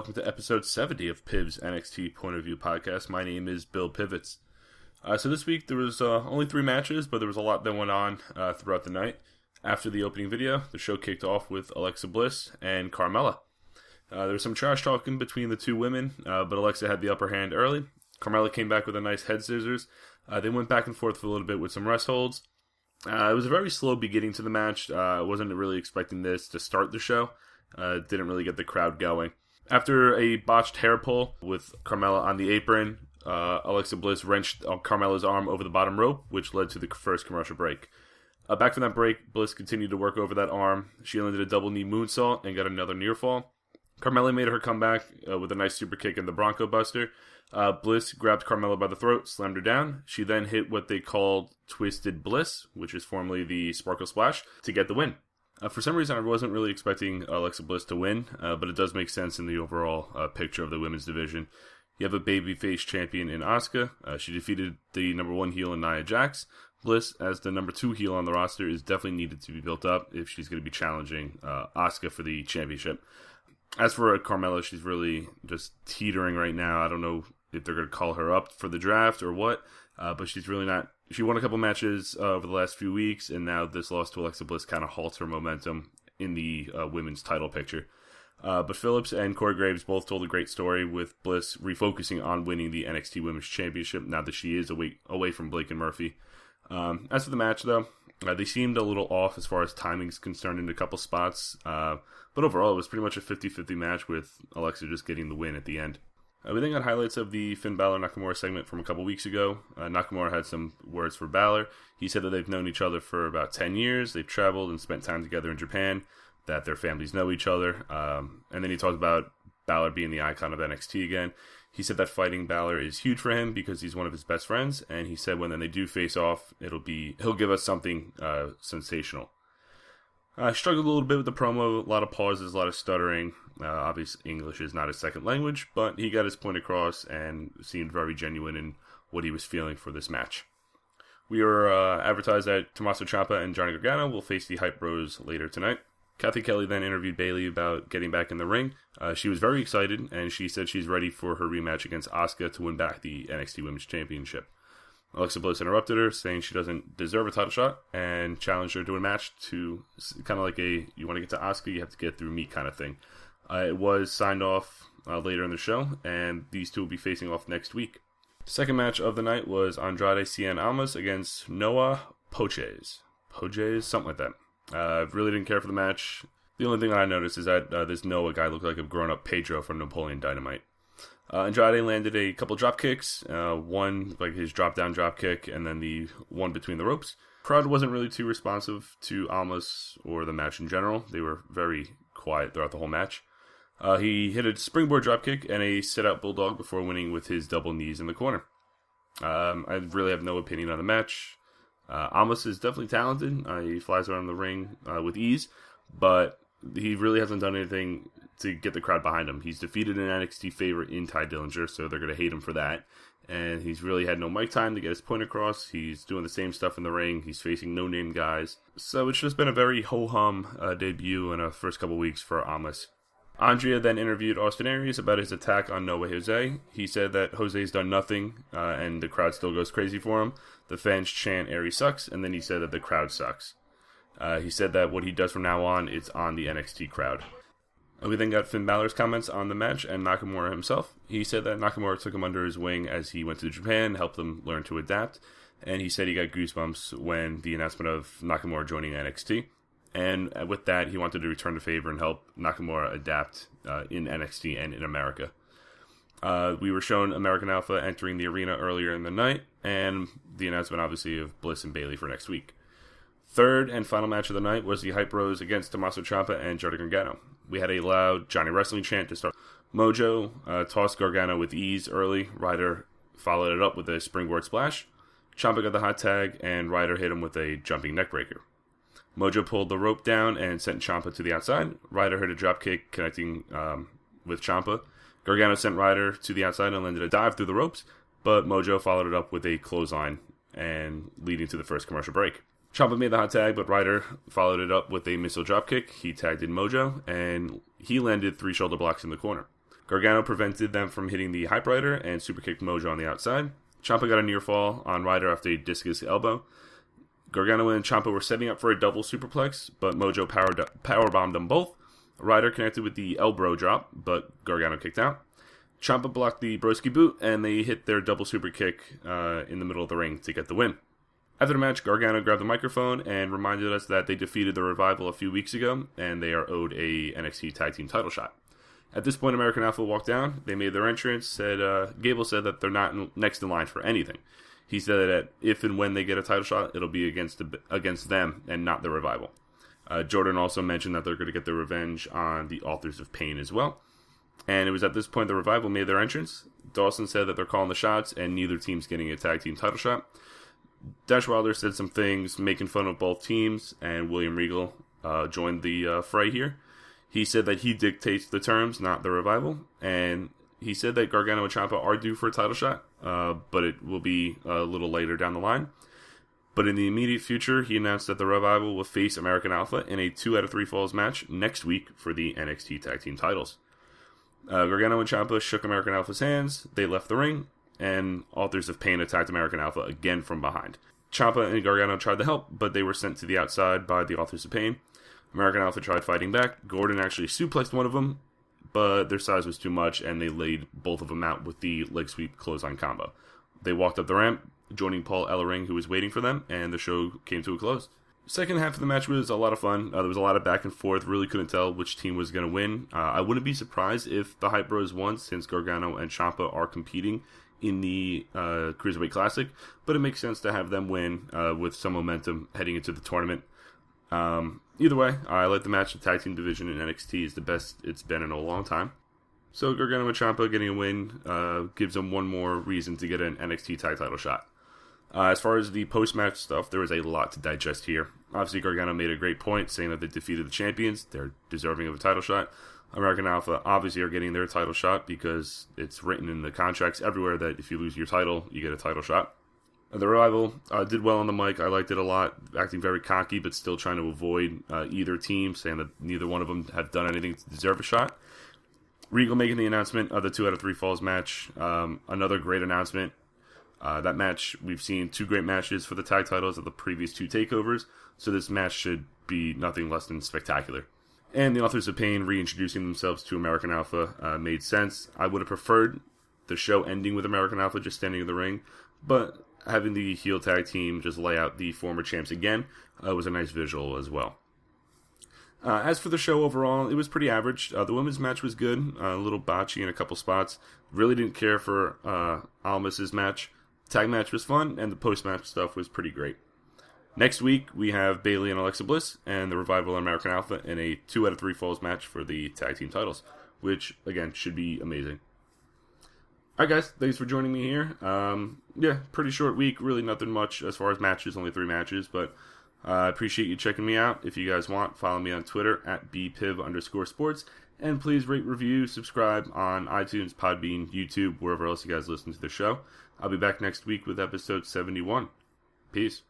welcome to episode 70 of Piv's NXT Point of View podcast. My name is Bill Pivots. So this week there was only 3 matches, but there was a lot that went on throughout the night. After the opening video, the show kicked off with Alexa Bliss and Carmella. There was some trash talking between the two women, but Alexa had the upper hand early. Carmella came back with a nice head scissors. They went back and forth for a little bit with some rest holds. It was a very slow beginning to the match. I wasn't really expecting this to start the show. Didn't really get the crowd going. After a botched hair pull with Carmella on the apron, Alexa Bliss wrenched Carmella's arm over the bottom rope, which led to the first commercial break. Back from that break, Bliss continued to work over that arm. She landed a double knee moonsault and got another near fall. Carmella made her comeback with a nice super kick and the Bronco Buster. Bliss grabbed Carmella by the throat, slammed her down. She then hit what they called Twisted Bliss, which is formerly the Sparkle Splash, to get the win. For some reason, I wasn't really expecting Alexa Bliss to win, but it does make sense in the overall picture of the women's division. You have a babyface champion in Asuka. She defeated the number 1 heel in Nia Jax. Bliss, as the number 2 heel on the roster, is definitely needed to be built up if she's going to be challenging Asuka for the championship. As for Carmella, she's really just teetering right now. I don't know if they're going to call her up for the draft or what, but she's really not. She won a couple matches over the last few weeks, and now this loss to Alexa Bliss kind of halts her momentum in the women's title picture. But Phillips and Corey Graves both told a great story, with Bliss refocusing on winning the NXT Women's Championship now that she is away from Blake and Murphy. As for the match, though, they seemed a little off as far as timing is concerned in a couple spots, but overall it was pretty much a 50-50 match with Alexa just getting the win at the end. We then got highlights of the Finn Balor-Nakamura segment from a couple weeks ago. Nakamura had some words for Balor. He said that they've known each other for about 10 years. They've traveled and spent time together in Japan, that their families know each other. And then he talked about Balor being the icon of NXT again. He said that fighting Balor is huge for him because he's one of his best friends. And he said when they do face off, he'll give us something sensational. I struggled a little bit with the promo, a lot of pauses, a lot of stuttering. Obviously, English is not his second language, but he got his point across and seemed very genuine in what he was feeling for this match. We were advertised that Tommaso Ciampa and Johnny Gargano will face the Hype Bros later tonight. Kathy Kelly then interviewed Bayley about getting back in the ring. She was very excited, and she said she's ready for her rematch against Asuka to win back the NXT Women's Championship. Alexa Bliss interrupted her, saying she doesn't deserve a title shot, and challenged her to a match to kind of like you want to get to Asuka, you have to get through me kind of thing. It was signed off later in the show, and these two will be facing off next week. Second match of the night was Andrade Cien Almas against Noah Poches, something like that. Really didn't care for the match. The only thing that I noticed is that this Noah guy looked like a grown-up Pedro from Napoleon Dynamite. Andrade landed a couple drop kicks, one like his drop-down drop kick, and then the one between the ropes. Crowd wasn't really too responsive to Almas or the match in general. They were very quiet throughout the whole match. He hit a springboard dropkick and a sit-out bulldog before winning with his double knees in the corner. I really have no opinion on the match. Almas is definitely talented. He flies around the ring with ease, but he really hasn't done anything to get the crowd behind him. He's defeated an NXT favorite in Ty Dillinger, so they're going to hate him for that. And he's really had no mic time to get his point across. He's doing the same stuff in the ring. He's facing no-name guys. So it's just been a very ho-hum debut in the first couple weeks for Almas. Andrea then interviewed Austin Aries about his attack on Noah Jose. He said that Jose's done nothing, and the crowd still goes crazy for him. The fans chant Aries sucks, and then he said that the crowd sucks. He said that what he does from now on, it's on the NXT crowd. We then got Finn Balor's comments on the match and Nakamura himself. He said that Nakamura took him under his wing as he went to Japan, helped him learn to adapt, and he said he got goosebumps when the announcement of Nakamura joining NXT. And with that, he wanted to return the favor and help Nakamura adapt in NXT and in America. We were shown American Alpha entering the arena earlier in the night, and the announcement, obviously, of Bliss and Bayley for next week. Third and final match of the night was the Hype Bros against Tommaso Ciampa and Johnny Gargano. We had a loud Johnny Wrestling chant to start. Mojo tossed Gargano with ease early. Ryder followed it up with a springboard splash. Ciampa got the hot tag, and Ryder hit him with a jumping neckbreaker. Mojo pulled the rope down and sent Ciampa to the outside. Ryder hit a dropkick connecting with Ciampa. Gargano sent Ryder to the outside and landed a dive through the ropes, but Mojo followed it up with a clothesline, and leading to the first commercial break. Ciampa made the hot tag, but Ryder followed it up with a missile dropkick. He tagged in Mojo, and he landed 3 shoulder blocks in the corner. Gargano prevented them from hitting the Hype Rider and superkicked Mojo on the outside. Ciampa got a near fall on Ryder after a discus elbow. Gargano and Ciampa were setting up for a double superplex, but Mojo powerbombed them both. Ryder connected with the elbow drop, but Gargano kicked out. Ciampa blocked the broski boot, and they hit their double super kick in the middle of the ring to get the win. After the match, Gargano grabbed the microphone and reminded us that they defeated the Revival a few weeks ago, and they are owed a NXT Tag Team title shot. At this point, American Alpha walked down. They made their entrance. Gable said that they're not next in line for anything. He said that if and when they get a title shot, it'll be against them and not the Revival. Jordan also mentioned that they're going to get their revenge on the Authors of Pain as well. And it was at this point the Revival made their entrance. Dawson said that they're calling the shots and neither team's getting a tag team title shot. Dash Wilder said some things making fun of both teams, and William Regal joined the fray here. He said that he dictates the terms, not the Revival, and he said that Gargano and Ciampa are due for a title shot, but it will be a little later down the line. But in the immediate future, he announced that the Revival will face American Alpha in a 2 out of 3 falls match next week for the NXT Tag Team titles. Gargano and Ciampa shook American Alpha's hands, they left the ring, and Authors of Pain attacked American Alpha again from behind. Ciampa and Gargano tried to help, but they were sent to the outside by the Authors of Pain. American Alpha tried fighting back. Gordon actually suplexed one of them, but their size was too much, and they laid both of them out with the leg sweep clothesline combo. They walked up the ramp, joining Paul Ellering, who was waiting for them, and the show came to a close. Second half of the match was a lot of fun. There was a lot of back and forth. Really couldn't tell which team was going to win. I wouldn't be surprised if the Hype Bros won, since Gargano and Ciampa are competing in the Cruiserweight Classic, but it makes sense to have them win with some momentum heading into the tournament. Either way, I like the match. The tag team division in NXT is the best it's been in a long time. So Gargano and Ciampa getting a win gives them one more reason to get an NXT tag title shot. As far as the post-match stuff, there was a lot to digest here. Obviously, Gargano made a great point, saying that they defeated the champions. They're deserving of a title shot. American Alpha obviously are getting their title shot because it's written in the contracts everywhere that if you lose your title, you get a title shot. The Revival did well on the mic. I liked it a lot, acting very cocky, but still trying to avoid either team, saying that neither one of them have done anything to deserve a shot. Regal making the announcement of the 2 out of 3 falls match. Another great announcement. That match, we've seen 2 great matches for the tag titles of the previous 2 takeovers, so this match should be nothing less than spectacular. And the Authors of Pain reintroducing themselves to American Alpha made sense. I would have preferred the show ending with American Alpha just standing in the ring, but having the heel tag team just lay out the former champs again was a nice visual as well. As for the show overall, it was pretty average. The women's match was good, a little botchy in a couple spots. Really didn't care for Almas's match. Tag match was fun, and the post-match stuff was pretty great. Next week, we have Bayley and Alexa Bliss and the Revival and American Alpha in a 2 out of 3 falls match for the tag team titles, which, again, should be amazing. Alright guys, thanks for joining me here. Pretty short week, really nothing much as far as matches, only 3 matches, but I appreciate you checking me out. If you guys want, follow me on Twitter at bpiv_sports, and please rate, review, subscribe on iTunes, Podbean, YouTube, wherever else you guys listen to the show. I'll be back next week with episode 71. Peace.